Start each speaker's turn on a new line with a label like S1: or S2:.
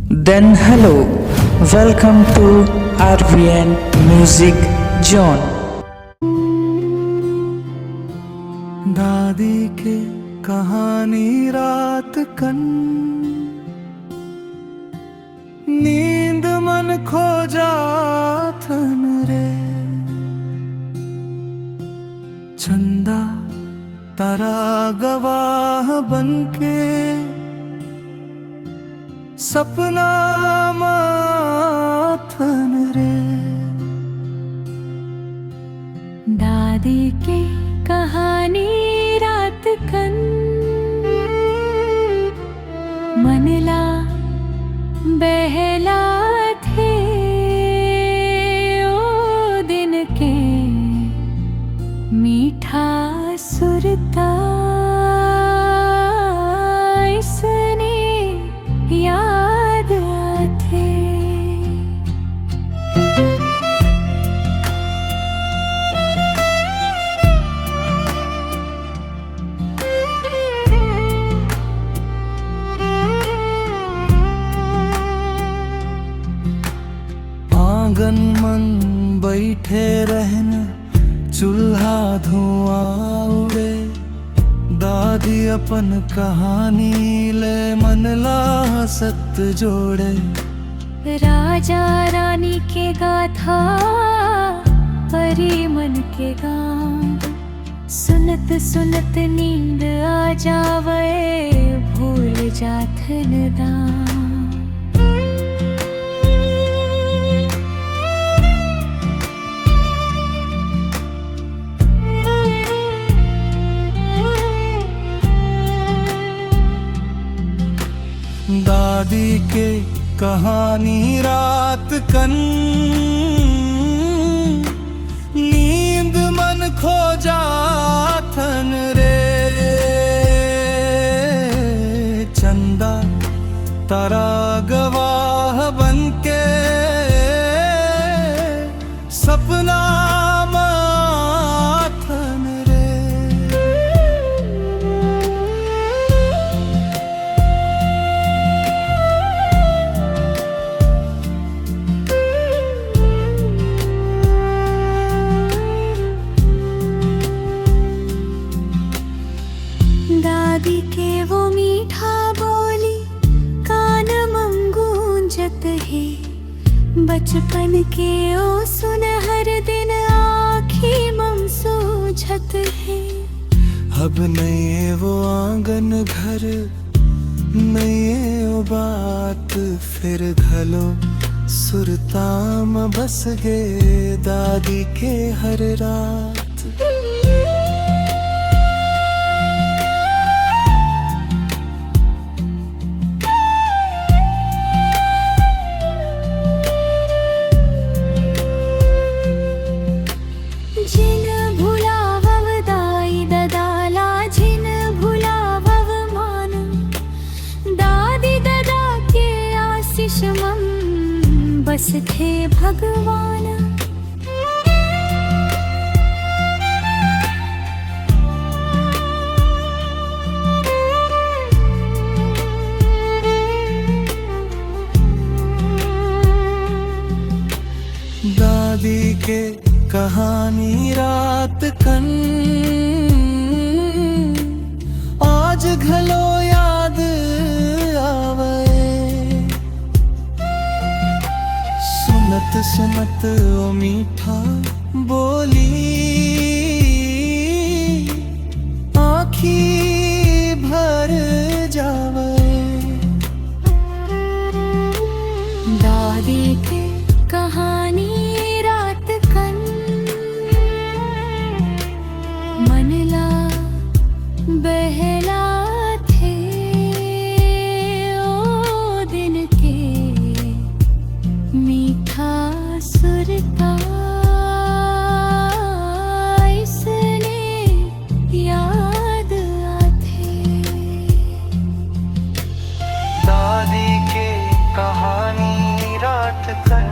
S1: Then hello, welcome to RVN Music Zone.
S2: दादी के कहानी रात कन नींद मन खो जाथन रे चंदा तारा गवाह बनके सपना माथन रे
S3: दादी के कहानी रात कन मनला बहला थे ओ दिन के मीठा सुरता इसने याद आते।
S2: आंगन मन बैठे रहन चूल्हा धुआं उड़े दादी अपन कहानी ले मनला सत जोड़े
S3: राजा रानी के गाथा परी मन के गान सुनत सुनत नींद आ जावे भूल जाथन दान।
S2: दादी के कहानी रात कन नींद मन खो जाथन रे चंदा तारा गवाह बनके सपना माथन रे
S3: दादी के वो मीठा बोली कान में गूंजत है बचपन के ओ सुनहर दिन आँखी मम सूझत है।
S2: अब नए वो आंगन घर नए वो बात फिर घलो सुरताम बस गे दादी के हर रात।
S3: जिन भुलावव दाई ददाला जिन भुलावव मान दादी ददा के आशीष मम बस थे भगवान।
S2: दादी के कहानी रात कन आज घलो याद आवे सुनत सुनत ओ मीठा बोली आँखी भर जावे
S3: दादी के कहानी रात कन मनला बहला थे ओ दिन के मीठा सुरता इसने याद आते।
S2: दादी के कहानी रात कन